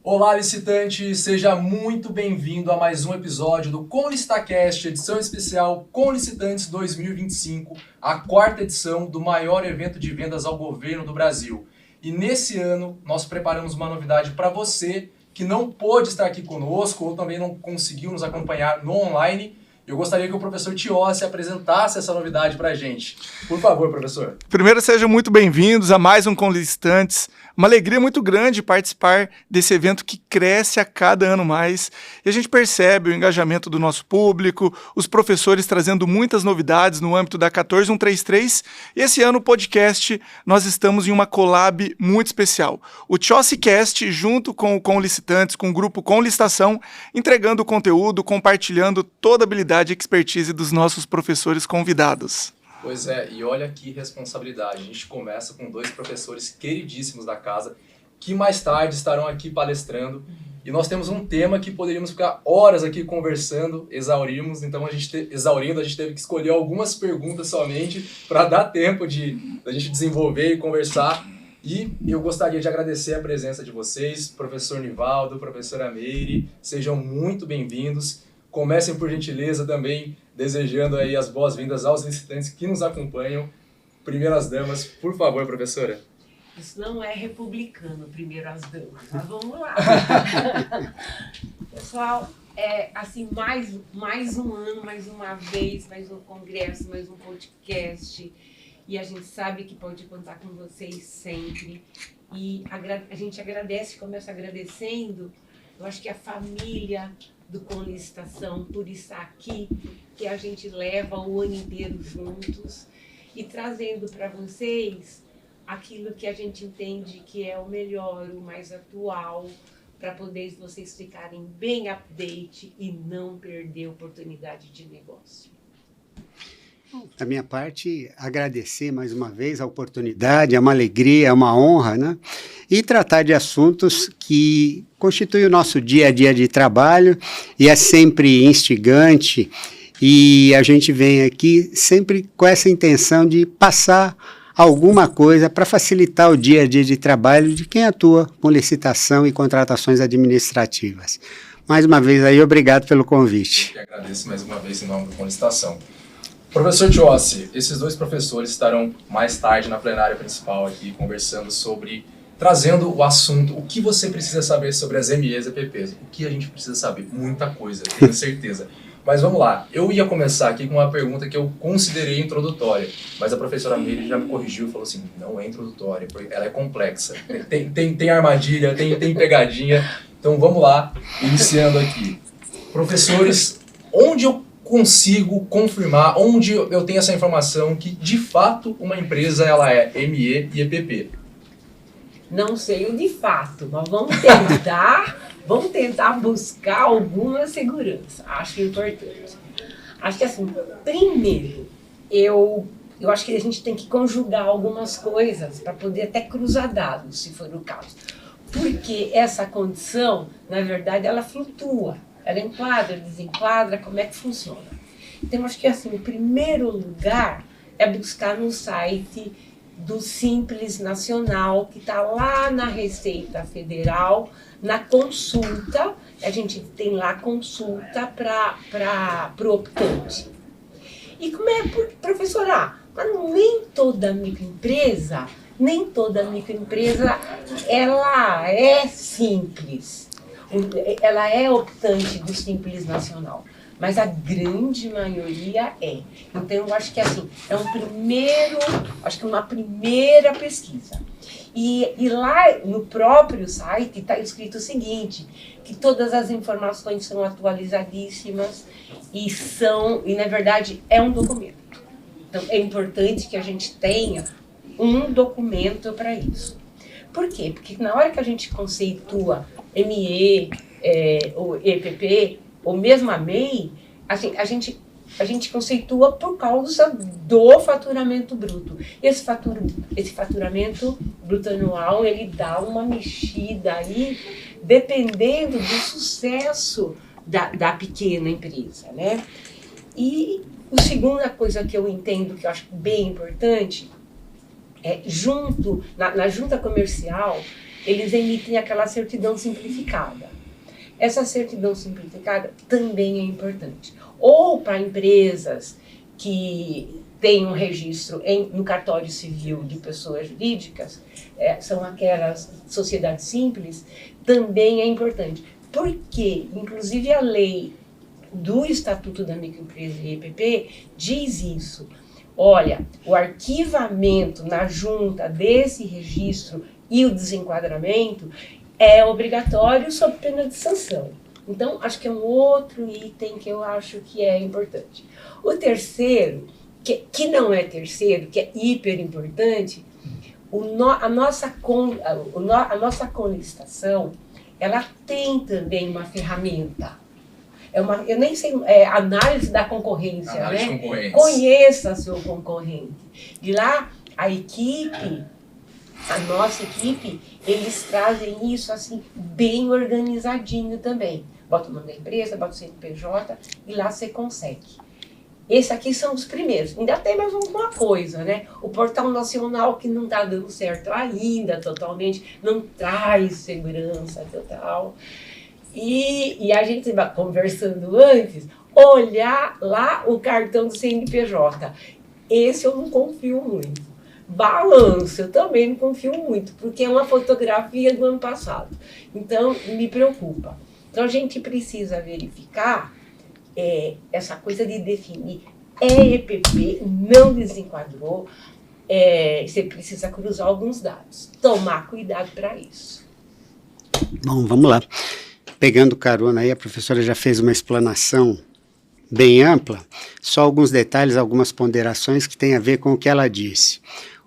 Olá, licitante! Seja muito bem-vindo a mais um episódio do ConListaCast, edição especial ConLicitantes 2025, a quarta edição do maior evento de vendas ao governo do Brasil. E nesse ano, nós preparamos uma novidade para você que não pôde estar aqui conosco ou também não conseguiu nos acompanhar no online. Eu gostaria que o professor Tiossi apresentasse essa novidade para a gente. Por favor, professor. Primeiro, sejam muito bem-vindos a mais um ConLicitantes. Uma alegria muito grande participar desse evento que cresce a cada ano mais. E a gente percebe o engajamento do nosso público, os professores trazendo muitas novidades no âmbito da 14133. E esse ano, o podcast, nós estamos em uma collab muito especial. O TiossiCast, junto com o ConLicitantes, com o grupo ConListação, entregando o conteúdo, compartilhando toda a habilidade e expertise dos nossos professores convidados. Pois é, e olha que responsabilidade. A gente começa com dois professores queridíssimos da casa, que mais tarde estarão aqui palestrando. E nós temos um tema que poderíamos ficar horas aqui conversando, exaurimos. Então, a gente teve que escolher algumas perguntas somente para dar tempo da gente desenvolver e conversar. E eu gostaria de agradecer a presença de vocês, professor Nivaldo, professora Meire. Sejam muito bem-vindos. Comecem, por gentileza, também desejando aí as boas-vindas aos licitantes que nos acompanham. Primeiras damas, por favor, professora. Isso não é republicano, primeiro as damas, mas vamos lá. Pessoal, assim, mais um ano, mais uma vez, mais um congresso, mais um podcast. E a gente sabe que pode contar com vocês sempre. E a gente agradece, começa agradecendo, eu acho que a família do ConListação por estar aqui, que a gente leva o ano inteiro juntos e trazendo para vocês aquilo que a gente entende que é o melhor, o mais atual, para poder vocês ficarem bem update e não perder oportunidade de negócio. Da minha parte, agradecer mais uma vez a oportunidade, é uma alegria, é uma honra, né? E tratar de assuntos que constituem o nosso dia a dia de trabalho e é sempre instigante e a gente vem aqui sempre com essa intenção de passar alguma coisa para facilitar o dia a dia de trabalho de quem atua com licitação e contratações administrativas. Mais uma vez aí, obrigado pelo convite. Eu que agradeço mais uma vez em nome do ConListação. Professor Tiossi, esses dois professores estarão mais tarde na plenária principal aqui conversando trazendo o assunto, o que você precisa saber sobre as MEs e EPPs. O que a gente precisa saber? Muita coisa, tenho certeza. Mas vamos lá, eu ia começar aqui com uma pergunta que eu considerei introdutória, mas a professora Meire já me corrigiu e falou assim, não é introdutória, porque ela é complexa, tem armadilha, tem pegadinha. Então vamos lá, iniciando aqui. Professores, onde eu consigo confirmar, onde eu tenho essa informação que de fato uma empresa ela é ME e EPP? Não sei o de fato, mas vamos tentar buscar alguma segurança. Acho importante. Acho que assim, primeiro, eu acho que a gente tem que conjugar algumas coisas para poder até cruzar dados, se for o caso. Porque essa condição, na verdade, ela flutua. Ela enquadra, desenquadra, como é que funciona. Então, acho que assim, o primeiro lugar é buscar no site do Simples Nacional, que está lá na Receita Federal, na consulta, a gente tem lá consulta para o optante. E como é, professora, mas nem toda microempresa, ela é simples. Ela é optante do Simples Nacional, mas a grande maioria é. Então, eu acho que assim, uma primeira pesquisa. E lá no próprio site está escrito o seguinte, que todas as informações são atualizadíssimas e na verdade, é um documento. Então, é importante que a gente tenha um documento para isso. Por quê? Porque na hora que a gente conceitua ME, ou EPP, ou mesmo a MEI, a gente conceitua por causa do faturamento bruto. Esse faturamento bruto anual, ele dá uma mexida aí, dependendo do sucesso da pequena empresa, né? E a segunda coisa que eu entendo, que eu acho bem importante, na junta comercial, eles emitem aquela certidão simplificada. Essa certidão simplificada também é importante. Ou para empresas que têm um registro no cartório civil de pessoas jurídicas, são aquelas sociedades simples, também é importante. Porque, inclusive, a lei do Estatuto da Microempresa e EPP diz isso. Olha, o arquivamento na junta desse registro e o desenquadramento é obrigatório sob pena de sanção. Então, acho que é um outro item que eu acho que é importante. O terceiro, que não é terceiro, que é hiper importante, a nossa conlicitação, ela tem também uma ferramenta. Eu nem sei, análise da concorrência, análise né? de concorrência. Conheça seu concorrente. De lá, a nossa equipe, eles trazem isso assim, bem organizadinho também. Bota o nome da empresa, bota o CNPJ e lá você consegue. Esses aqui são os primeiros. Ainda tem mais alguma coisa, né? O Portal Nacional, que não está dando certo ainda totalmente, não traz segurança total. E a gente vai conversando antes, olhar lá o cartão do CNPJ. Esse eu não confio muito. Balanço, eu também não confio muito, porque é uma fotografia do ano passado. Então, me preocupa. Então, a gente precisa verificar essa coisa de definir. EPP, não desenquadrou, você precisa cruzar alguns dados. Tomar cuidado para isso. Bom, vamos lá. Pegando carona aí, a professora já fez uma explanação bem ampla, só alguns detalhes, algumas ponderações que têm a ver com o que ela disse.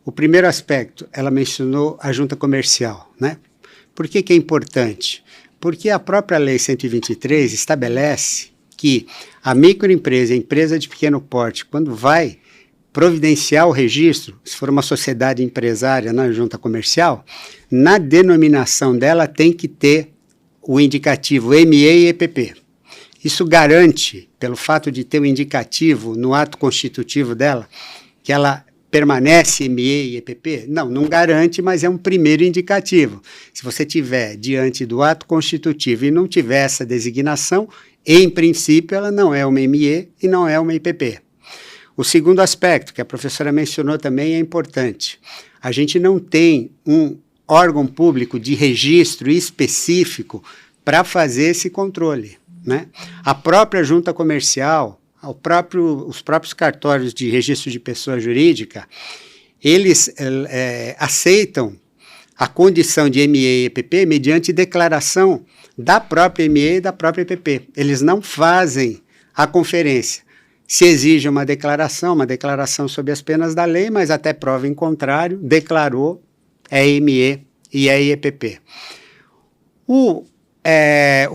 O primeiro aspecto, ela mencionou a junta comercial, né? Por que é importante? Porque a própria Lei 123 estabelece que a microempresa, a empresa de pequeno porte, quando vai providenciar o registro, se for uma sociedade empresária na junta comercial, na denominação dela tem que ter o indicativo ME e EPP. Isso garante, pelo fato de ter o indicativo no ato constitutivo dela, que ela permanece ME e EPP? Não garante, mas é um primeiro indicativo. Se você tiver diante do ato constitutivo e não tiver essa designação, em princípio ela não é uma ME e não é uma EPP. O segundo aspecto, que a professora mencionou também, é importante. A gente não tem um órgão público de registro específico para fazer esse controle, né? A própria junta comercial, os próprios cartórios de registro de pessoa jurídica, eles aceitam a condição de ME e EPP mediante declaração da própria ME e da própria EPP. Eles não fazem a conferência. Se exige uma declaração sob as penas da lei, mas até prova em contrário, declarou, é ME e é EPP. O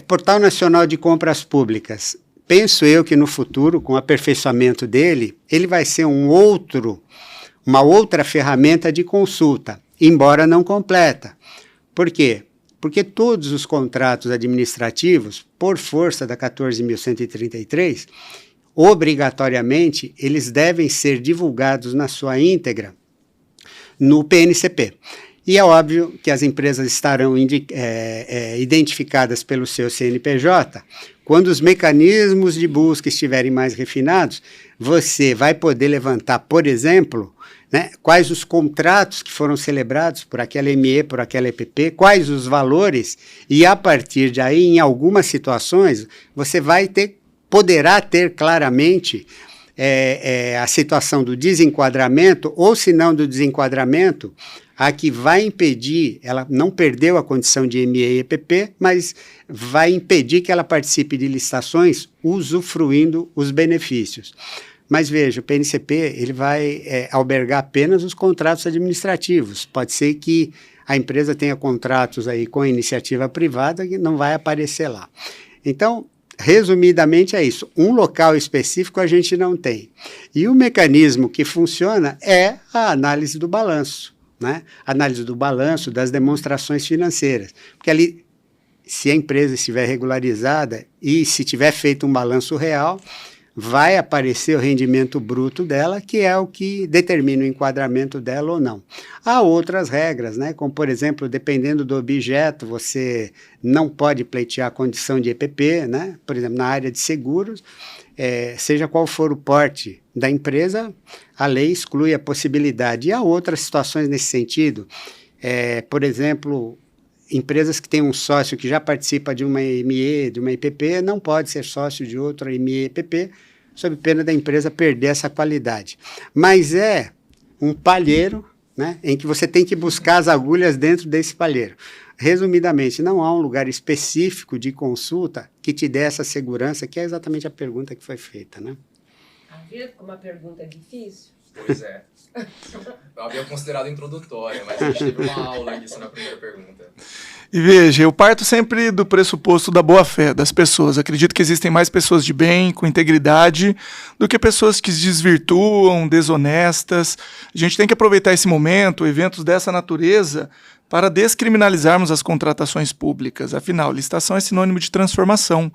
Portal Nacional de Compras Públicas, penso eu que no futuro, com o aperfeiçoamento dele, ele vai ser uma outra ferramenta de consulta, embora não completa. Por quê? Porque todos os contratos administrativos, por força da 14.133, obrigatoriamente, eles devem ser divulgados na sua íntegra no PNCP. E é óbvio que as empresas estarão identificadas pelo seu CNPJ. Quando os mecanismos de busca estiverem mais refinados, você vai poder levantar, por exemplo, né, quais os contratos que foram celebrados por aquela ME, por aquela EPP, quais os valores, e a partir de aí, em algumas situações, você poderá ter claramente a situação do desenquadramento, ou se não do desenquadramento, a que vai impedir, ela não perdeu a condição de ME e EPP, mas vai impedir que ela participe de licitações usufruindo os benefícios. Mas veja, o PNCP ele vai albergar apenas os contratos administrativos. Pode ser que a empresa tenha contratos aí com iniciativa privada que não vai aparecer lá. Então, resumidamente é isso. Um local específico a gente não tem. E o mecanismo que funciona é a análise do balanço, né? Análise do balanço, das demonstrações financeiras. Porque ali, se a empresa estiver regularizada e se tiver feito um balanço real, vai aparecer o rendimento bruto dela, que é o que determina o enquadramento dela ou não. Há outras regras, né? Como, por exemplo, dependendo do objeto, você não pode pleitear a condição de EPP, né? Por exemplo, na área de seguros, seja qual for o porte da empresa, a lei exclui a possibilidade. E há outras situações nesse sentido, por exemplo, empresas que têm um sócio que já participa de uma ME, de uma EPP, não pode ser sócio de outra ME, EPP, sob pena da empresa perder essa qualidade. Mas é um palheiro, né, em que você tem que buscar as agulhas dentro desse palheiro. Resumidamente, não há um lugar específico de consulta que te dê essa segurança, que é exatamente a pergunta que foi feita, né? Viu como uma pergunta difícil? Pois é. Eu havia considerado introdutória, mas a gente teve uma aula disso na primeira pergunta. E veja, eu parto sempre do pressuposto da boa-fé das pessoas. Acredito que existem mais pessoas de bem, com integridade, do que pessoas que se desvirtuam, desonestas. A gente tem que aproveitar esse momento, eventos dessa natureza, para descriminalizarmos as contratações públicas. Afinal, licitação é sinônimo de transformação.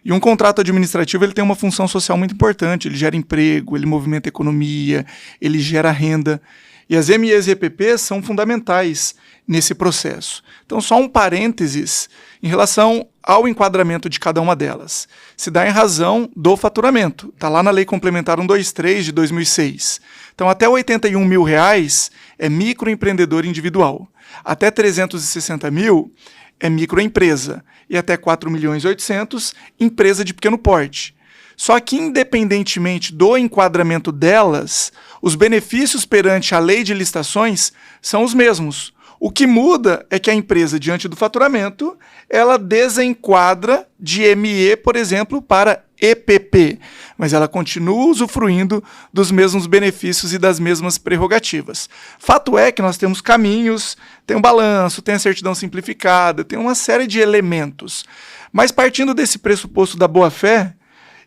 E um contrato administrativo ele tem uma função social muito importante, ele gera emprego, ele movimenta a economia, ele gera renda. E as MEs e EPPs são fundamentais nesse processo. Então, só um parênteses em relação ao enquadramento de cada uma delas. Se dá em razão do faturamento. Está lá na Lei Complementar 123 de 2006. Então, até R$ 81 mil é microempreendedor individual. Até 360 mil é microempresa. E até 4.800.000, empresa de pequeno porte. Só que, independentemente do enquadramento delas, os benefícios perante a lei de licitações são os mesmos. O que muda é que a empresa, diante do faturamento, ela desenquadra de ME, por exemplo, para EPP, mas ela continua usufruindo dos mesmos benefícios e das mesmas prerrogativas. Fato é que nós temos caminhos, tem um balanço, tem a certidão simplificada, tem uma série de elementos. Mas partindo desse pressuposto da boa-fé,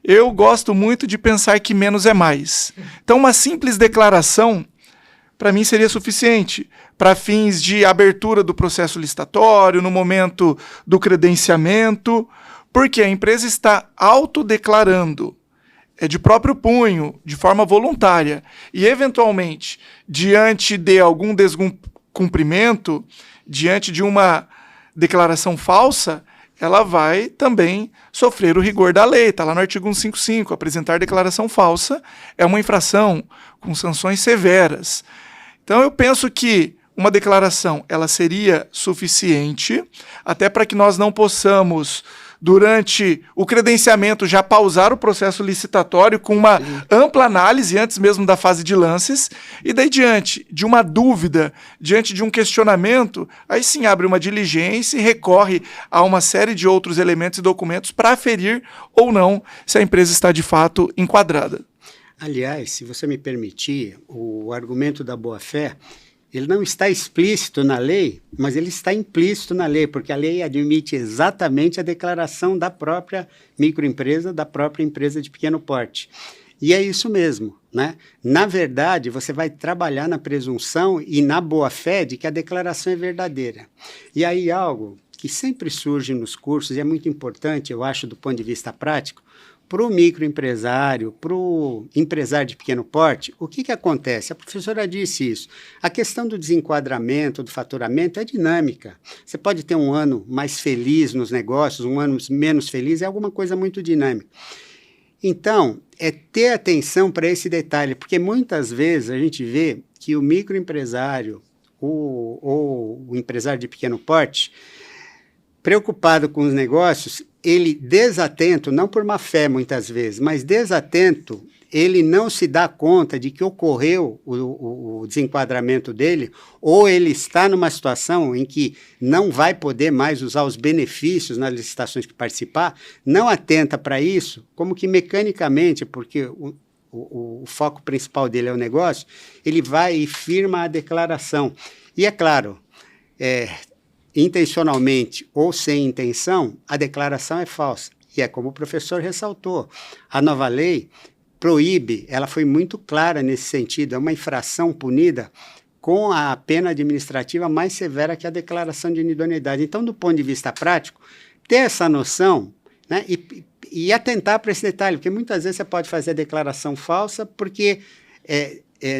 eu gosto muito de pensar que menos é mais. Então, uma simples declaração, para mim, seria suficiente para fins de abertura do processo licitatório, no momento do credenciamento, porque a empresa está autodeclarando, de próprio punho, de forma voluntária, e, eventualmente, diante de algum descumprimento, diante de uma declaração falsa, ela vai também sofrer o rigor da lei. Está lá no artigo 155, apresentar declaração falsa é uma infração com sanções severas. Então eu penso que uma declaração ela seria suficiente, até para que nós não possamos, durante o credenciamento, já pausar o processo licitatório com uma ampla análise, antes mesmo da fase de lances, e daí diante de uma dúvida, diante de um questionamento, aí sim abre uma diligência e recorre a uma série de outros elementos e documentos para aferir ou não se a empresa está de fato enquadrada. Aliás, se você me permitir, o argumento da boa-fé, ele não está explícito na lei, mas ele está implícito na lei, porque a lei admite exatamente a declaração da própria microempresa, da própria empresa de pequeno porte. E é isso mesmo, né? Na verdade, você vai trabalhar na presunção e na boa-fé de que a declaração é verdadeira. E aí algo que sempre surge nos cursos, e é muito importante, eu acho, do ponto de vista prático, para o microempresário, para o empresário de pequeno porte, o que acontece? A professora disse isso. A questão do desenquadramento, do faturamento é dinâmica. Você pode ter um ano mais feliz nos negócios, um ano menos feliz, é alguma coisa muito dinâmica. Então, é ter atenção para esse detalhe, porque muitas vezes a gente vê que o microempresário ou o empresário de pequeno porte, preocupado com os negócios, ele desatento, não por má fé muitas vezes, mas desatento, ele não se dá conta de que ocorreu o desenquadramento dele, ou ele está numa situação em que não vai poder mais usar os benefícios nas licitações que participar, não atenta para isso, como que mecanicamente, porque o foco principal dele é o negócio, ele vai e firma a declaração. E é claro, intencionalmente ou sem intenção, a declaração é falsa. E é como o professor ressaltou, a nova lei proíbe, ela foi muito clara nesse sentido, é uma infração punida com a pena administrativa mais severa que a declaração de inidoneidade. Então, do ponto de vista prático, ter essa noção né? E atentar para esse detalhe, porque muitas vezes você pode fazer a declaração falsa porque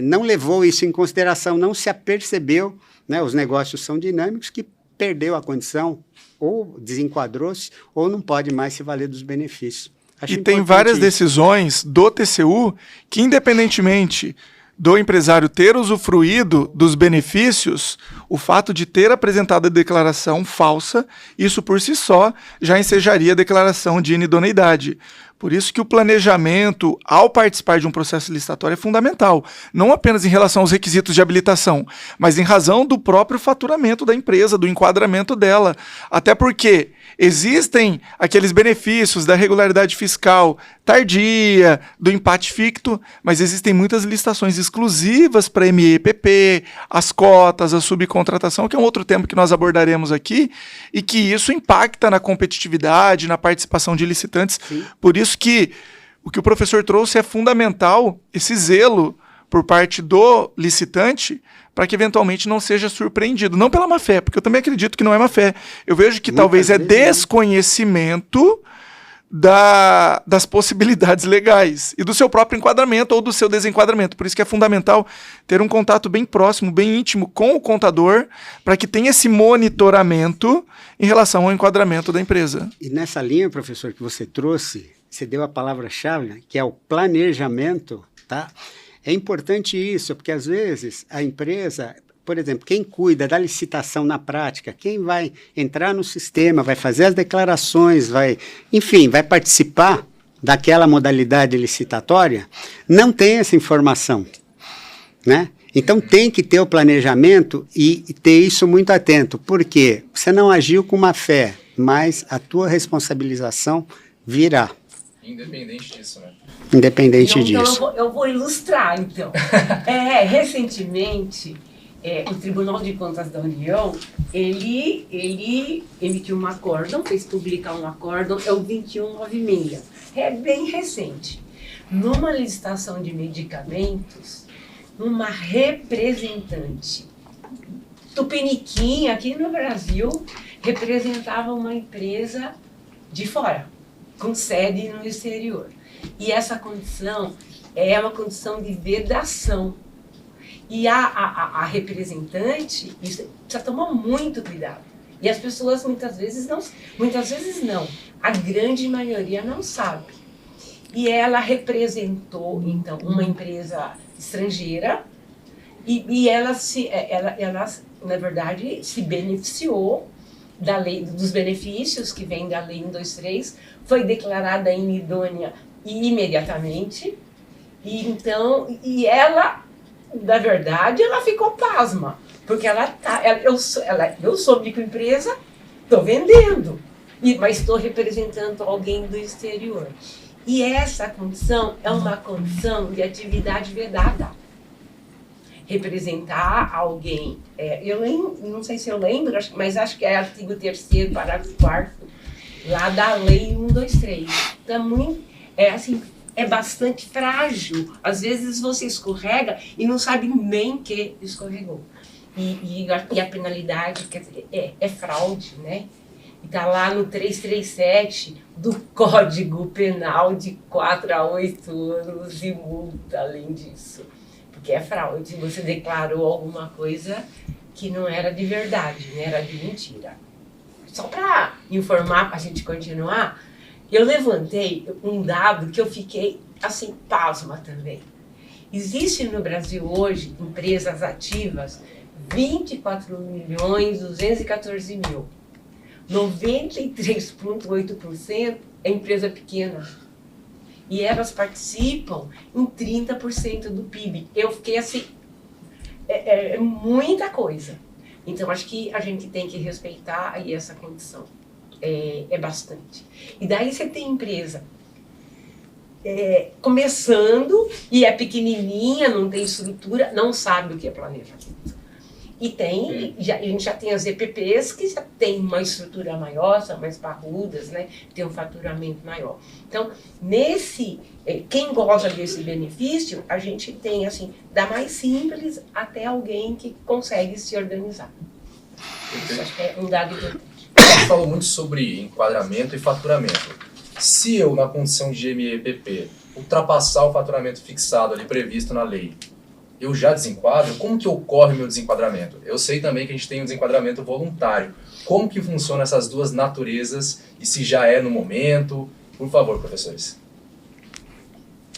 não levou isso em consideração, não se apercebeu, né? Os negócios são dinâmicos, que perdeu a condição, ou desenquadrou-se, ou não pode mais se valer dos benefícios. E tem várias decisões do TCU que, independentemente do empresário ter usufruído dos benefícios, o fato de ter apresentado a declaração falsa, isso por si só já ensejaria a declaração de inidoneidade. Por isso que o planejamento, ao participar de um processo licitatório, é fundamental, não apenas em relação aos requisitos de habilitação, mas em razão do próprio faturamento da empresa, do enquadramento dela. Até porque existem aqueles benefícios da regularidade fiscal tardia, do empate ficto, mas existem muitas licitações exclusivas para MEPP, as cotas, a subcontratação, que é um outro tema que nós abordaremos aqui, e que isso impacta na competitividade, na participação de licitantes. Sim. Por isso que o que o professor trouxe é fundamental, esse zelo por parte do licitante, para que eventualmente não seja surpreendido. Não pela má-fé, porque eu também acredito que não é má-fé. Eu vejo que talvez é desconhecimento das possibilidades legais e do seu próprio enquadramento ou do seu desenquadramento. Por isso que é fundamental ter um contato bem próximo, bem íntimo com o contador, para que tenha esse monitoramento em relação ao enquadramento da empresa. E nessa linha, professor, que você trouxe, você deu a palavra-chave, né, que é o planejamento, tá? É importante isso, porque às vezes a empresa, por exemplo, quem cuida da licitação na prática, quem vai entrar no sistema, vai fazer as declarações, vai participar daquela modalidade licitatória, não tem essa informação, né? Então tem que ter o planejamento e ter isso muito atento, porque você não agiu com má fé, mas a tua responsabilização virá. Independente disso, né? Independente disso. Então eu vou ilustrar, então. Recentemente, o Tribunal de Contas da União, ele emitiu um acórdão, fez publicar um acórdão, é o 2196. É bem recente. Numa licitação de medicamentos, uma representante tupiniquim, aqui no Brasil, representava uma empresa de fora, com sede no exterior. E essa condição é uma condição de vedação. E a representante, isso precisa tomar muito cuidado. E as pessoas muitas vezes não, a grande maioria não sabe. E ela representou, então, uma empresa estrangeira e ela, na verdade, se beneficiou da lei, dos benefícios que vem da Lei 123, foi declarada inidônea imediatamente, e ela, na verdade, ela ficou pasma, porque eu sou microempresa, estou vendendo, mas estou representando alguém do exterior. E essa condição é uma condição de atividade vedada. Representar alguém, eu não sei se eu lembro, mas acho que é artigo 3º, parágrafo 4º, lá da Lei 123. Então, é bastante frágil. Às vezes você escorrega e não sabe nem que escorregou. E a penalidade, quer dizer, é fraude, né? Está lá no 337 do Código Penal, de 4 a 8 anos e multa, além disso. Porque é fraude, você declarou alguma coisa que não era de verdade, né? Era de mentira. Só para informar, para a gente continuar, eu levantei um dado que eu fiquei, assim, pasma também. Existe no Brasil hoje empresas ativas 24.214.000. 93,8% é empresa pequena. E elas participam em 30% do PIB. Eu fiquei assim, é muita coisa. Então, acho que a gente tem que respeitar aí essa condição. É bastante. E daí você tem empresa começando e é pequenininha, não tem estrutura, não sabe o que é planejamento. E a gente já tem as EPPs que já tem uma estrutura maior, são mais parrudas, né? Tem um faturamento maior. Então, quem goza desse benefício, a gente tem, assim, da mais simples até alguém que consegue se organizar. Isso acho que é um dado importante. A gente falou muito sobre enquadramento e faturamento. Se eu, na condição de MEPP, ultrapassar o faturamento fixado ali previsto na lei, eu já desenquadro? Como que ocorre o meu desenquadramento? Eu sei também que a gente tem um desenquadramento voluntário. Como que funcionam essas duas naturezas e se já é no momento? Por favor, professores.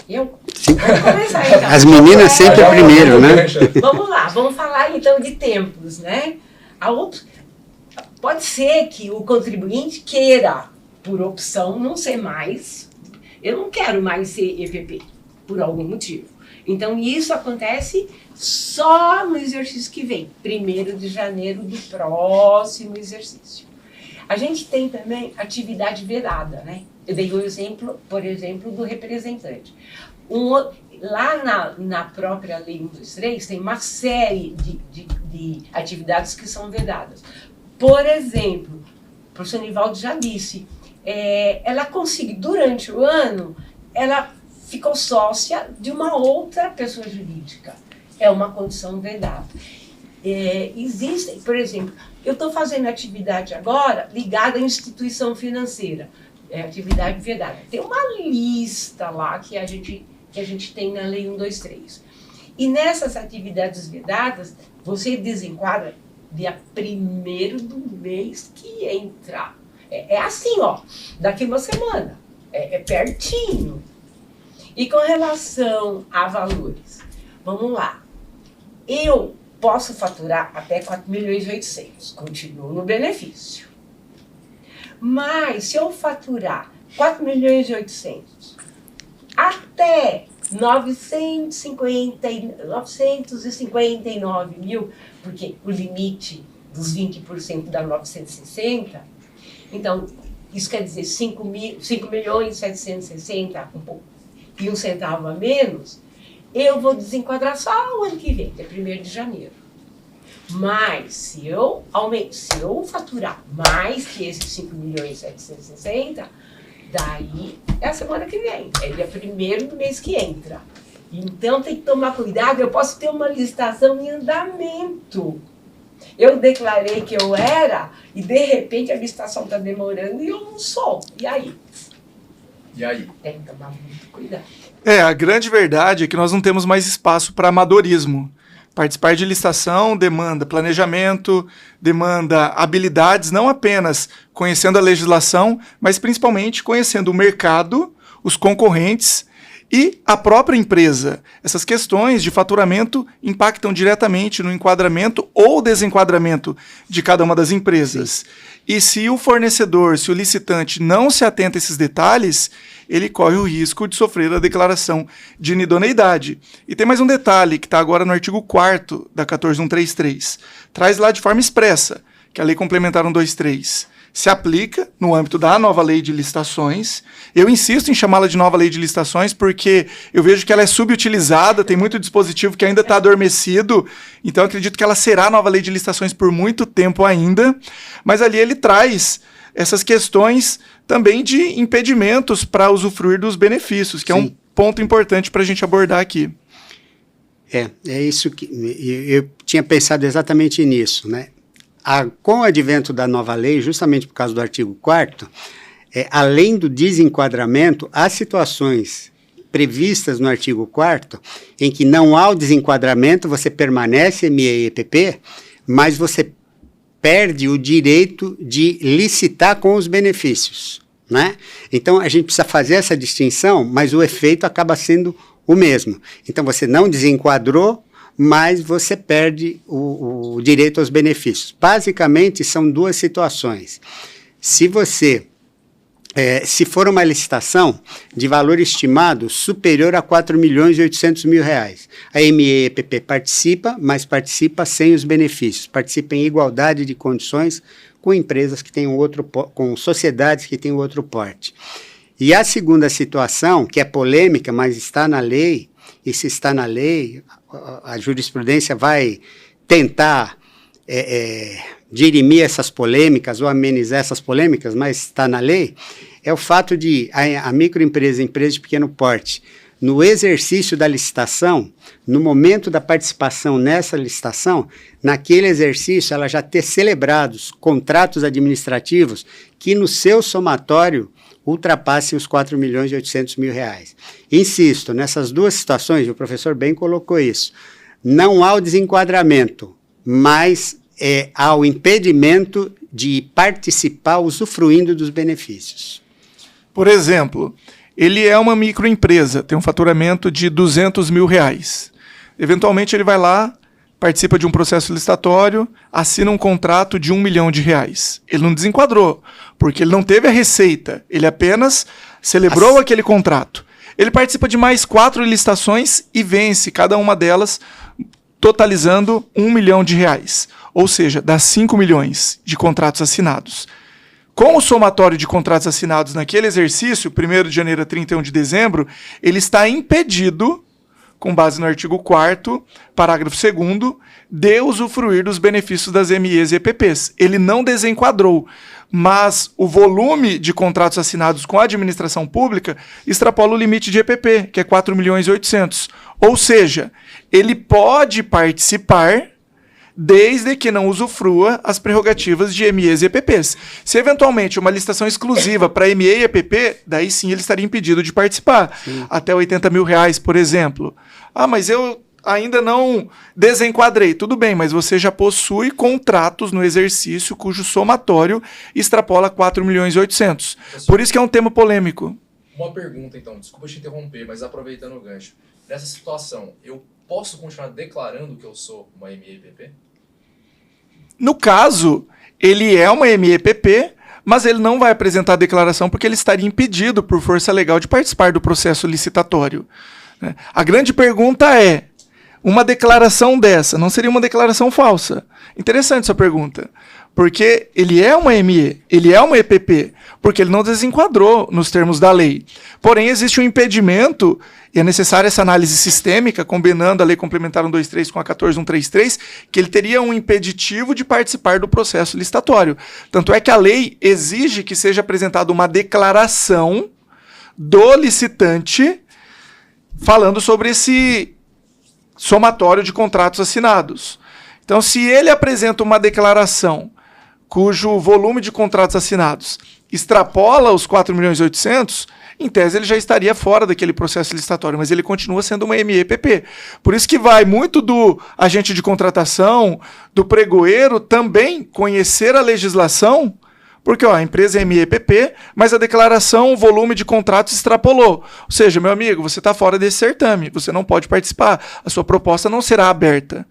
Eu? Vamos começar então. As meninas sempre primeiro, né? Vamos lá, vamos falar então de tempos, né? Pode ser que o contribuinte queira, por opção, não ser mais. Eu não quero mais ser EPP, por algum motivo. Então, isso acontece só no exercício que vem, 1º de janeiro do próximo exercício. A gente tem também atividade vedada, né? Eu dei o exemplo, por exemplo, do representante. Lá na própria Lei 123 tem uma série de atividades que são vedadas. Por exemplo, o professor Nivaldo já disse, ela conseguiu, durante o ano, ela ficou sócia de uma outra pessoa jurídica. É uma condição vedada. Existem, por exemplo, eu estou fazendo atividade agora ligada à instituição financeira, atividade vedada. Tem uma lista lá que a gente tem na Lei 123. E nessas atividades vedadas, você desenquadra dia 1º do mês que entra. É assim, ó, daqui uma semana. É pertinho. E com relação a valores, vamos lá. Eu posso faturar até 4.800.000, continuo no benefício. Mas se eu faturar 4.800.000 até 959 mil, porque o limite dos 20% dá 960, então isso quer dizer 5.760.000, um pouco, e um centavo a menos, eu vou desenquadrar só o ano que vem, que é 1º de janeiro. Mas se eu faturar mais que esses 5.760.000, daí é a semana que vem, é dia 1º do mês que entra. Então tem que tomar cuidado, eu posso ter uma licitação em andamento. Eu declarei que eu era e de repente a licitação está demorando e eu não sou. E aí? Tem que tomar muito cuidado. A grande verdade é que nós não temos mais espaço para amadorismo. Participar de licitação demanda planejamento, demanda habilidades, não apenas conhecendo a legislação, mas principalmente conhecendo o mercado, os concorrentes e a própria empresa. Essas questões de faturamento impactam diretamente no enquadramento ou desenquadramento de cada uma das empresas. Sim. E se o fornecedor, se o licitante não se atenta a esses detalhes, ele corre o risco de sofrer a declaração de inidoneidade. E tem mais um detalhe que está agora no artigo 4º da 14133. Traz lá de forma expressa que a Lei Complementar 123 se aplica no âmbito da nova lei de licitações. Eu insisto em chamá-la de nova lei de licitações porque eu vejo que ela é subutilizada, tem muito dispositivo que ainda está adormecido, então eu acredito que ela será nova lei de licitações por muito tempo ainda, mas ali ele traz essas questões também de impedimentos para usufruir dos benefícios, que Sim. É um ponto importante para a gente abordar aqui. É isso que eu tinha pensado exatamente nisso, né? Com o advento da nova lei, justamente por causa do artigo 4º, além do desenquadramento, há situações previstas no artigo 4º em que não há o desenquadramento, você permanece MEPP, mas você perde o direito de licitar com os benefícios, né? Então, a gente precisa fazer essa distinção, mas o efeito acaba sendo o mesmo. Então, você não desenquadrou, mas você perde o direito aos benefícios. Basicamente, são duas situações. Se for uma licitação de valor estimado superior a R$4.800.000, a MEPP participa, mas participa sem os benefícios, participa em igualdade de condições com empresas que têm com sociedades que têm outro porte. E a segunda situação, que é polêmica, mas está na lei, e se está na lei, a jurisprudência vai tentar dirimir essas polêmicas ou amenizar essas polêmicas, mas está na lei, é o fato de a microempresa, empresa de pequeno porte, no exercício da licitação, no momento da participação nessa licitação, naquele exercício ela já ter celebrados contratos administrativos que no seu somatório ultrapasse os 4.800.000 reais. Insisto, nessas duas situações, e o professor bem colocou isso, não há o desenquadramento, mas há o impedimento de participar usufruindo dos benefícios. Por exemplo, ele é uma microempresa, tem um faturamento de R$200 mil. Eventualmente ele vai lá, participa de um processo licitatório, assina um contrato de R$1 milhão. Ele não desenquadrou, porque ele não teve a receita, ele apenas celebrou aquele contrato. Ele participa de mais 4 licitações e vence cada uma delas, totalizando R$1 milhão. Ou seja, dá 5 milhões de contratos assinados. Com o somatório de contratos assinados naquele exercício, 1º de janeiro a 31 de dezembro, ele está impedido, com base no artigo 4º, parágrafo 2º, de usufruir dos benefícios das MEs e EPPs. Ele não desenquadrou, mas o volume de contratos assinados com a administração pública extrapola o limite de EPP, que é 4.800.000. Ou seja, ele pode participar desde que não usufrua as prerrogativas de MEs e EPPs. Se eventualmente uma licitação exclusiva para ME e EPP, daí sim ele estaria impedido de participar. Sim. Até R$80 mil, por exemplo. Ah, mas eu ainda não desenquadrei. Tudo bem, mas você já possui contratos no exercício cujo somatório extrapola 4.800.000. Por isso que é um tema polêmico. Uma pergunta, então. Desculpa te interromper, mas aproveitando o gancho. Nessa situação, eu posso continuar declarando que eu sou uma ME e EPP? No caso, ele é uma MEPP, mas ele não vai apresentar a declaração porque ele estaria impedido por força legal de participar do processo licitatório. A grande pergunta é, uma declaração dessa não seria uma declaração falsa? Interessante essa pergunta, porque ele é uma ME, ele é uma EPP, porque ele não desenquadrou nos termos da lei. Porém, existe um impedimento, e é necessária essa análise sistêmica, combinando a Lei Complementar 123 com a 14133, que ele teria um impeditivo de participar do processo licitatório. Tanto é que a lei exige que seja apresentada uma declaração do licitante falando sobre esse somatório de contratos assinados. Então, se ele apresenta uma declaração cujo volume de contratos assinados extrapola os 4.800.000, em tese ele já estaria fora daquele processo licitatório, mas ele continua sendo uma MEPP. Por isso que vai muito do agente de contratação, do pregoeiro também conhecer a legislação, porque a empresa é MEPP, mas a declaração, o volume de contratos extrapolou. Ou seja, meu amigo, você está fora desse certame, você não pode participar, a sua proposta não será aberta.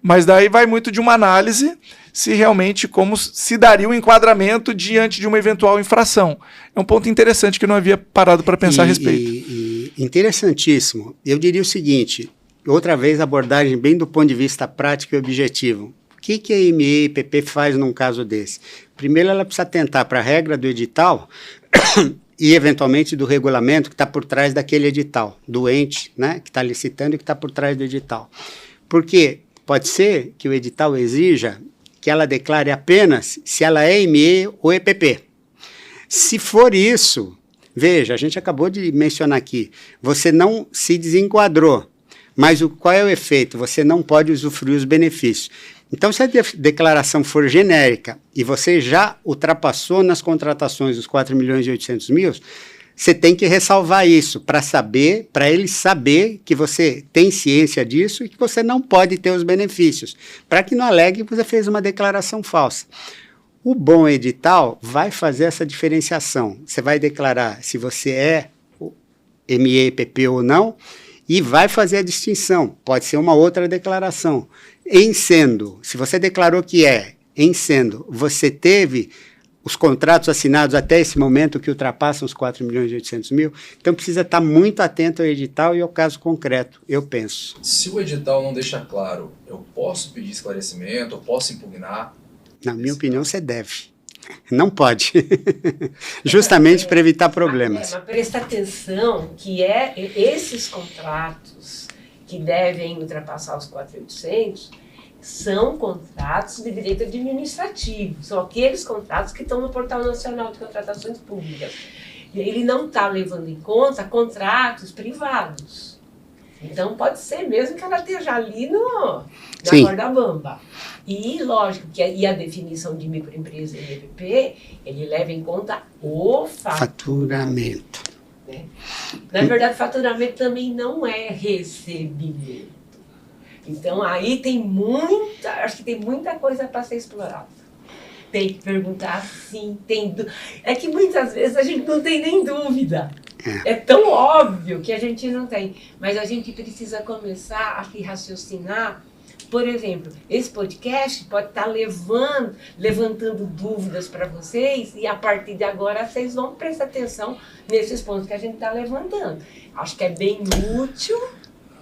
Mas daí vai muito de uma análise se realmente como se daria o enquadramento diante de uma eventual infração. É um ponto interessante que eu não havia parado para pensar a respeito. Interessantíssimo. Eu diria o seguinte, outra vez abordagem bem do ponto de vista prático e objetivo. O que a ME e EPP faz num caso desse? Primeiro, ela precisa atentar para a regra do edital e, eventualmente, do regulamento que está por trás daquele edital, do ente, né, que está licitando e que está por trás do edital. Porque pode ser que o edital exija que ela declare apenas se ela é ME ou EPP. Se for isso, veja, a gente acabou de mencionar aqui, você não se desenquadrou, mas qual é o efeito? Você não pode usufruir os benefícios. Então, se a declaração for genérica e você já ultrapassou nas contratações os 4.800.000, você tem que ressalvar isso para ele saber que você tem ciência disso e que você não pode ter os benefícios, para que não alegue que você fez uma declaração falsa. O bom edital vai fazer essa diferenciação. Você vai declarar se você é MEPP ou não e vai fazer a distinção. Pode ser uma outra declaração. Em sendo, se você declarou que em sendo, você teve os contratos assinados até esse momento que ultrapassam os 4.800.000, então precisa estar muito atento ao edital e ao caso concreto, eu penso. Se o edital não deixa claro, eu posso pedir esclarecimento, eu posso impugnar? Na minha opinião, você deve. Não pode. Justamente para evitar problemas. Mas presta atenção que esses contratos que devem ultrapassar os 4.800 são contratos de direito administrativo. São aqueles contratos que estão no Portal Nacional de Contratações Públicas. E ele não está levando em conta contratos privados. Então, pode ser mesmo que ela esteja ali na corda bamba. E, lógico, e a definição de microempresa e EPP, ele leva em conta o Faturamento. Né? Na verdade, faturamento também não é recebimento. Então, aí acho que tem muita coisa para ser explorada. Tem que perguntar sim, é que muitas vezes a gente não tem nem dúvida. É tão óbvio que a gente não tem. Mas a gente precisa começar a raciocinar. Por exemplo, esse podcast pode estar levantando dúvidas para vocês e a partir de agora vocês vão prestar atenção nesses pontos que a gente está levantando. Acho que é bem útil,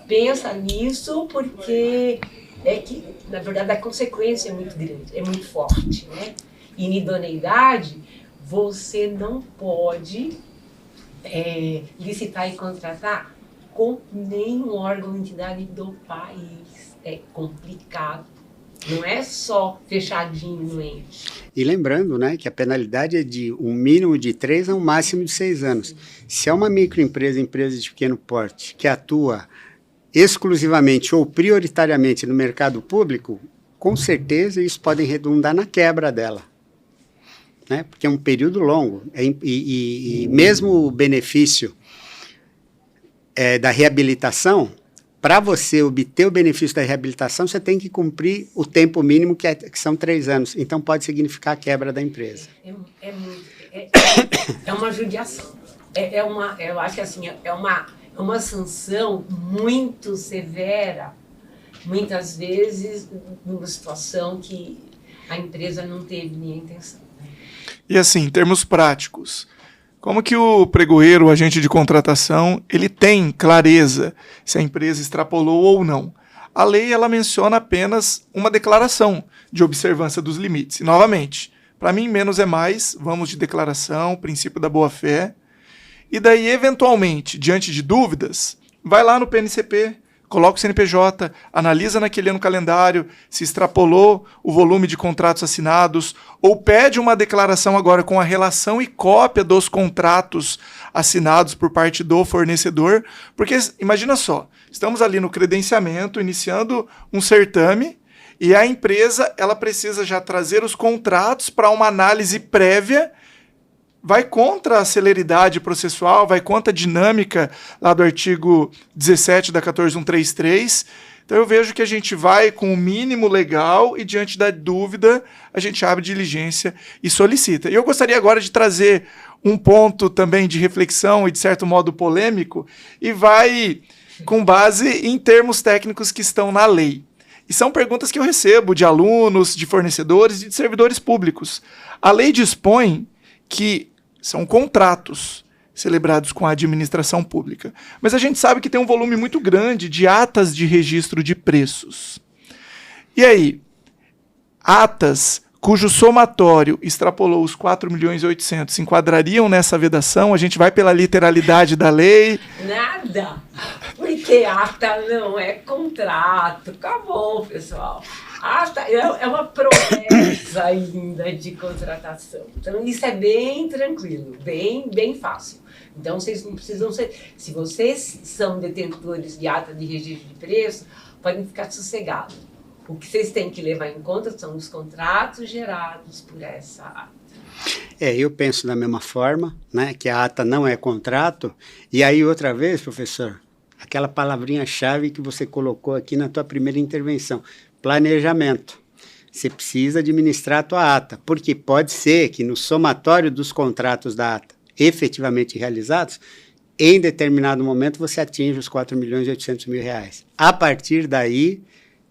pensa nisso, porque é que, na verdade, a consequência é muito grande, é muito forte, né? Inidoneidade, você não pode licitar e contratar com nenhum órgão ou entidade do país. É complicado. Não é só fechadinho no ente. E lembrando, né, que a penalidade é de um mínimo de 3 a um máximo de 6 anos. Se é uma microempresa, empresa de pequeno porte, que atua exclusivamente ou prioritariamente no mercado público, com certeza isso pode redundar na quebra dela. Né? Porque é um período longo. E mesmo o benefício da reabilitação, para você obter o benefício da reabilitação, você tem que cumprir o tempo mínimo, que são 3 anos. Então, pode significar a quebra da empresa. É uma judiação. Eu acho que assim, é uma sanção muito severa, muitas vezes, numa situação que a empresa não teve nem a intenção. E assim, em termos práticos, como que o pregoeiro, o agente de contratação, ele tem clareza se a empresa extrapolou ou não? A lei, ela menciona apenas uma declaração de observância dos limites. E, novamente, para mim, menos é mais, vamos de declaração, princípio da boa-fé. E daí, eventualmente, diante de dúvidas, vai lá no PNCP, coloca o CNPJ, analisa naquele ano calendário se extrapolou o volume de contratos assinados, ou pede uma declaração agora com a relação e cópia dos contratos assinados por parte do fornecedor, porque imagina só, estamos ali no credenciamento, iniciando um certame, e a empresa ela precisa já trazer os contratos para uma análise prévia. Vai contra a celeridade processual, vai contra a dinâmica lá do artigo 17 da 14133. Então eu vejo que a gente vai com o mínimo legal e diante da dúvida a gente abre diligência e solicita. E eu gostaria agora de trazer um ponto também de reflexão e de certo modo polêmico e vai com base em termos técnicos que estão na lei. E são perguntas que eu recebo de alunos, de fornecedores e de servidores públicos. A lei dispõe que são contratos celebrados com a administração pública. Mas a gente sabe que tem um volume muito grande de atas de registro de preços. E aí, atas cujo somatório extrapolou os 4.800.000 se enquadrariam nessa vedação? A gente vai pela literalidade da lei? Nada, porque ata não é contrato. Acabou, pessoal. Ata é uma promessa ainda de contratação. Então, isso é bem tranquilo, bem fácil. Então, vocês não precisam ser... Se vocês são detentores de ata de registro de preço, podem ficar sossegados. O que vocês têm que levar em conta são os contratos gerados por essa ata. Eu penso da mesma forma, né, que a ata não é contrato. E aí, outra vez, professor, aquela palavrinha-chave que você colocou aqui na tua primeira intervenção, planejamento. Você precisa administrar a tua ata, porque pode ser que no somatório dos contratos da ata efetivamente realizados, em determinado momento você atinja os 4.800.000 reais. A partir daí,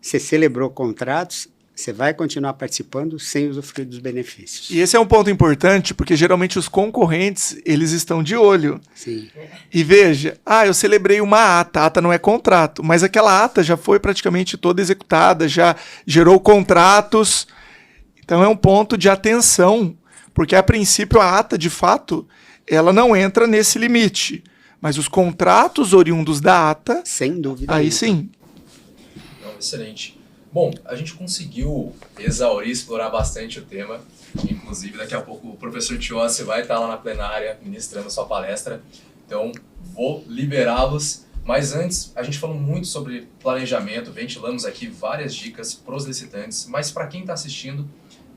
você celebrou contratos, você vai continuar participando sem usufruir dos benefícios. E esse é um ponto importante, porque geralmente os concorrentes, eles estão de olho. Sim. E veja, eu celebrei uma ata, a ata não é contrato, mas aquela ata já foi praticamente toda executada, já gerou contratos. Então é um ponto de atenção, porque a princípio a ata, de fato, ela não entra nesse limite. Mas os contratos oriundos da ata... Sem dúvida. Aí sim. Não, excelente. Bom, a gente conseguiu exaurir, explorar bastante o tema. Inclusive, daqui a pouco o professor Tiossi vai estar lá na plenária ministrando sua palestra. Então, vou liberá-los. Mas antes, a gente falou muito sobre planejamento, ventilamos aqui várias dicas para os licitantes, mas para quem está assistindo,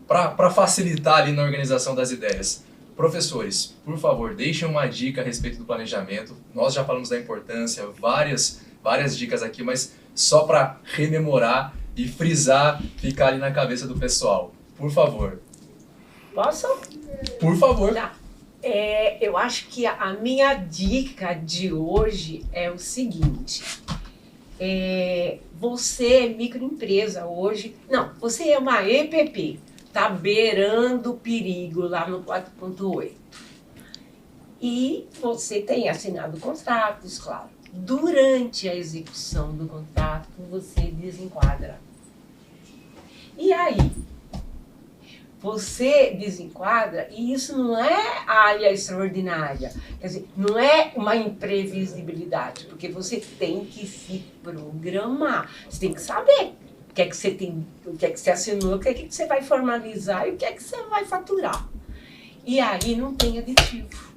para facilitar ali na organização das ideias, professores, por favor, deixem uma dica a respeito do planejamento. Nós já falamos da importância, várias dicas aqui, mas só para rememorar e frisar, ficar ali na cabeça do pessoal. Por favor. Posso? Por favor. Tá. Eu acho que a minha dica de hoje é o seguinte. Você é microempresa hoje. Não, você é uma EPP. Está beirando o perigo lá no 4.8. E você tem assinado contratos, claro. Durante a execução do contrato, você desenquadra. E aí? Você desenquadra, e isso não é área extraordinária, quer dizer, não é uma imprevisibilidade, porque você tem que se programar, você tem que saber o que é que você tem, o que é que você assinou, o que é que você vai formalizar e o que é que você vai faturar. E aí não tem aditivo.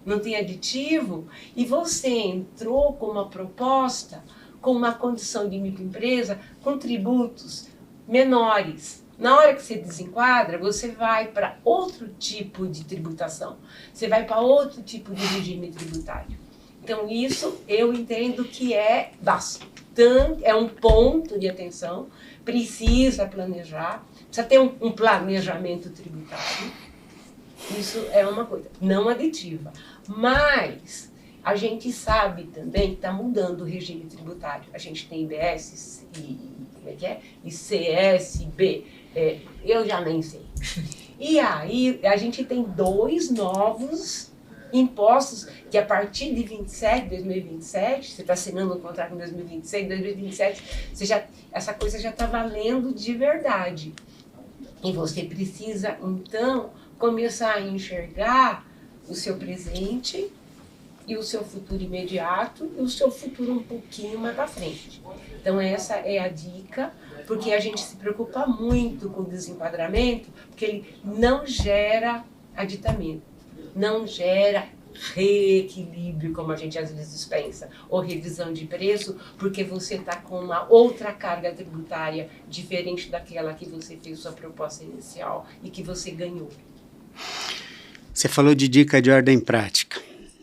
Não tem aditivo, e você entrou com uma proposta, com uma condição de microempresa, com tributos menores. Na hora que você desenquadra, você vai para outro tipo de tributação. Você vai para outro tipo de regime tributário. Então, isso eu entendo que é bastante, é um ponto de atenção. Precisa planejar, precisa ter um planejamento tributário. Isso é uma coisa, não aditiva. Mas a gente sabe também que está mudando o regime tributário. A gente tem IBS e ICS, eu já nem sei. E aí a gente tem 2 novos impostos que a partir de 2027, você está assinando um contrato em 2026, 2027, essa coisa já está valendo de verdade. E você precisa, então, começar a enxergar o seu presente e o seu futuro imediato e o seu futuro um pouquinho mais para frente. Então essa é a dica, porque a gente se preocupa muito com o desenquadramento, porque ele não gera aditamento, não gera reequilíbrio, como a gente às vezes pensa, ou revisão de preço, porque você está com uma outra carga tributária diferente daquela que você fez sua proposta inicial e que você ganhou. Você falou de dica de ordem prática.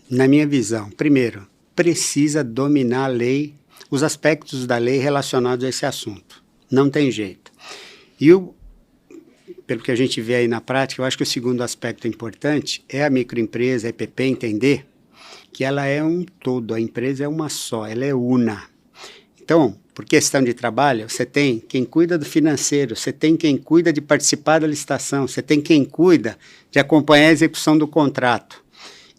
Na minha visão, primeiro, precisa dominar a lei, os aspectos da lei relacionados a esse assunto. Não tem jeito. E pelo que a gente vê aí na prática, eu acho que o segundo aspecto importante é a microempresa, a EPP, entender que ela é um todo, a empresa é uma só, ela é una. Então, por questão de trabalho, você tem quem cuida do financeiro, você tem quem cuida de participar da licitação, você tem quem cuida de acompanhar a execução do contrato.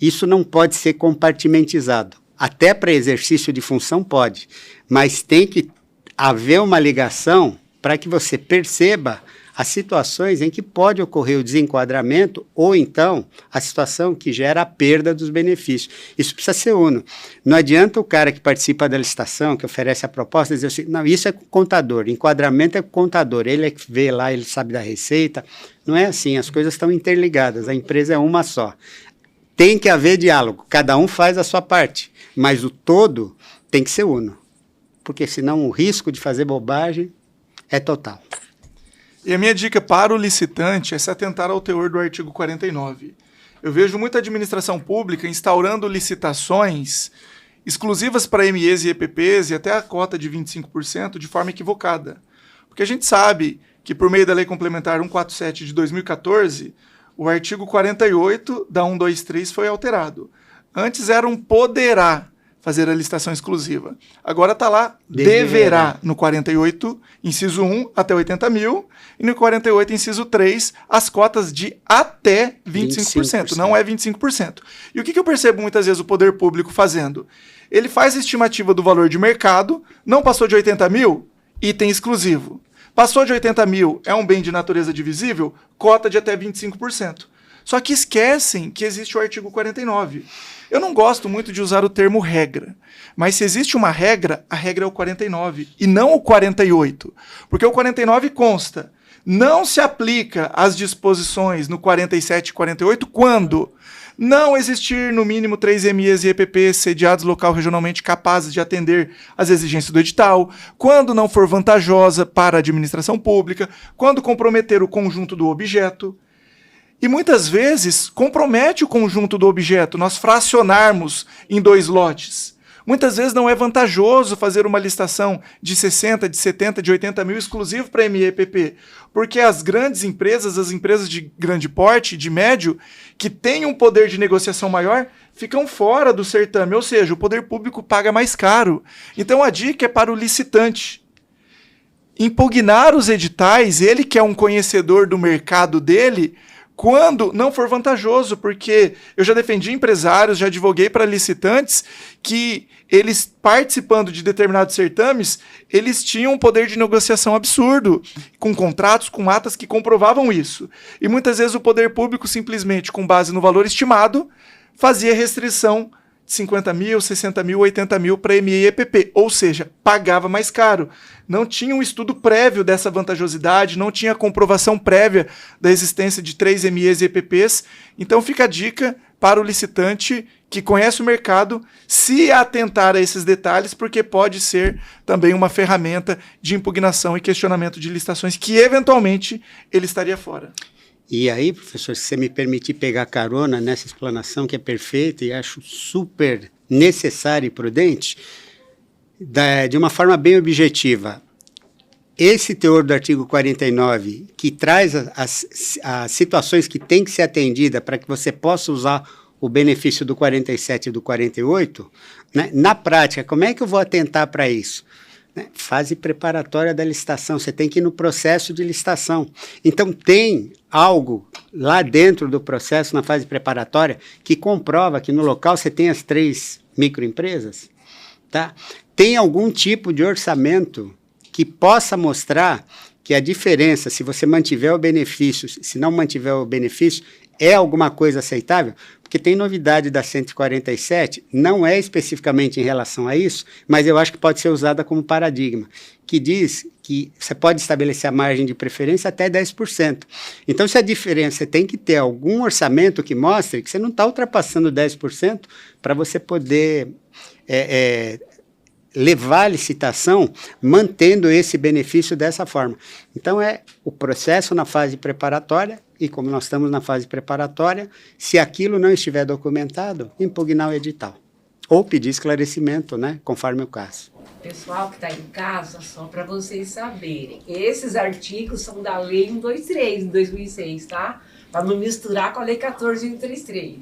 Isso não pode ser compartimentizado. Até para exercício de função pode, mas tem que haver uma ligação para que você perceba as situações em que pode ocorrer o desenquadramento ou então a situação que gera a perda dos benefícios. Isso precisa ser uno. Não adianta o cara que participa da licitação, que oferece a proposta, dizer assim, não, isso é com o contador, enquadramento é com o contador, ele é que vê lá, ele sabe da receita. Não é assim, as coisas estão interligadas, a empresa é uma só. Tem que haver diálogo, cada um faz a sua parte, mas o todo tem que ser uno, porque senão o risco de fazer bobagem é total. E a minha dica para o licitante é se atentar ao teor do artigo 49. Eu vejo muita administração pública instaurando licitações exclusivas para MEs e EPPs e até a cota de 25% de forma equivocada. Porque a gente sabe que por meio da Lei Complementar 147 de 2014, o artigo 48 da 123 foi alterado. Antes era um poderá fazer a licitação exclusiva. Agora está lá, deverá, no 48, inciso 1, até 80 mil, e no 48, inciso 3, as cotas de até 25%, não é 25%. E o que eu percebo muitas vezes o poder público fazendo? Ele faz a estimativa do valor de mercado, não passou de 80 mil, item exclusivo. Passou de 80 mil, é um bem de natureza divisível, cota de até 25%. Só que esquecem que existe o artigo 49. Eu não gosto muito de usar o termo regra, mas se existe uma regra, a regra é o 49 e não o 48. Porque o 49 consta, não se aplica às disposições no 47 e 48 quando não existir no mínimo 3 MEs e EPPs sediados local regionalmente capazes de atender às exigências do edital, quando não for vantajosa para a administração pública, quando comprometer o conjunto do objeto. E muitas vezes compromete o conjunto do objeto, nós fracionarmos em 2 lotes. Muitas vezes não é vantajoso fazer uma licitação de 60, de 70, de 80 mil exclusivo para ME e EPP, porque as grandes empresas, as empresas de grande porte, de médio, que têm um poder de negociação maior, ficam fora do certame, ou seja, o poder público paga mais caro. Então a dica é para o licitante impugnar os editais, ele que é um conhecedor do mercado dele, quando não for vantajoso, porque eu já defendi empresários, já advoguei para licitantes que eles, participando de determinados certames, eles tinham um poder de negociação absurdo, com contratos, com atas que comprovavam isso. E muitas vezes o poder público, simplesmente com base no valor estimado, fazia restrição de 50 mil, 60 mil, 80 mil para ME e EPP, ou seja, pagava mais caro. Não tinha um estudo prévio dessa vantajosidade, não tinha comprovação prévia da existência de 3 MEs e EPPs. Então fica a dica para o licitante que conhece o mercado se atentar a esses detalhes, porque pode ser também uma ferramenta de impugnação e questionamento de licitações que eventualmente ele estaria fora. E aí, professor, se você me permitir pegar carona nessa explanação que é perfeita e acho super necessária e prudente, de uma forma bem objetiva, esse teor do artigo 49, que traz as situações que têm que ser atendidas para que você possa usar o benefício do 47 e do 48, né? Na prática, como é que eu vou atentar para isso? Fase preparatória da licitação, você tem que ir no processo de licitação. Então, tem algo lá dentro do processo, na fase preparatória, que comprova que no local você tem as 3 microempresas, tá? Tem algum tipo de orçamento que possa mostrar que a diferença, se você mantiver o benefício, se não mantiver o benefício, é alguma coisa aceitável? Porque tem novidade da 147, não é especificamente em relação a isso, mas eu acho que pode ser usada como paradigma, que diz que você pode estabelecer a margem de preferência até 10%. Então, se a diferença, você tem que ter algum orçamento que mostre que você não está ultrapassando 10% para você poder levar a licitação mantendo esse benefício dessa forma. Então, é o processo na fase preparatória, e como nós estamos na fase preparatória, se aquilo não estiver documentado, impugnar o edital. Ou pedir esclarecimento, né, conforme o caso. Pessoal que está em casa, só para vocês saberem, esses artigos são da Lei 123, de 2006, tá? Para não misturar com a Lei 14.133.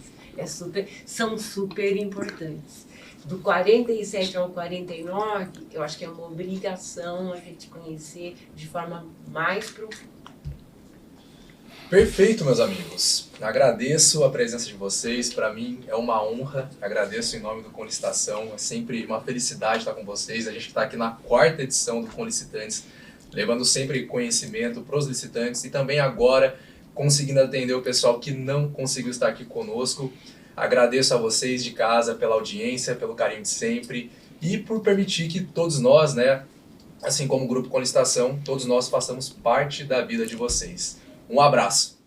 São super importantes. Do 47 ao 49, eu acho que é uma obrigação a gente conhecer de forma mais profunda. Perfeito, meus amigos. Agradeço a presença de vocês. Para mim é uma honra. Agradeço em nome do Conlicitação. É sempre uma felicidade estar com vocês. A gente está aqui na 4ª edição do Conlicitantes, levando sempre conhecimento para os licitantes e também agora conseguindo atender o pessoal que não conseguiu estar aqui conosco. Agradeço a vocês de casa pela audiência, pelo carinho de sempre e por permitir que todos nós, né, assim como o Grupo Conlicitação, todos nós façamos parte da vida de vocês. Um abraço!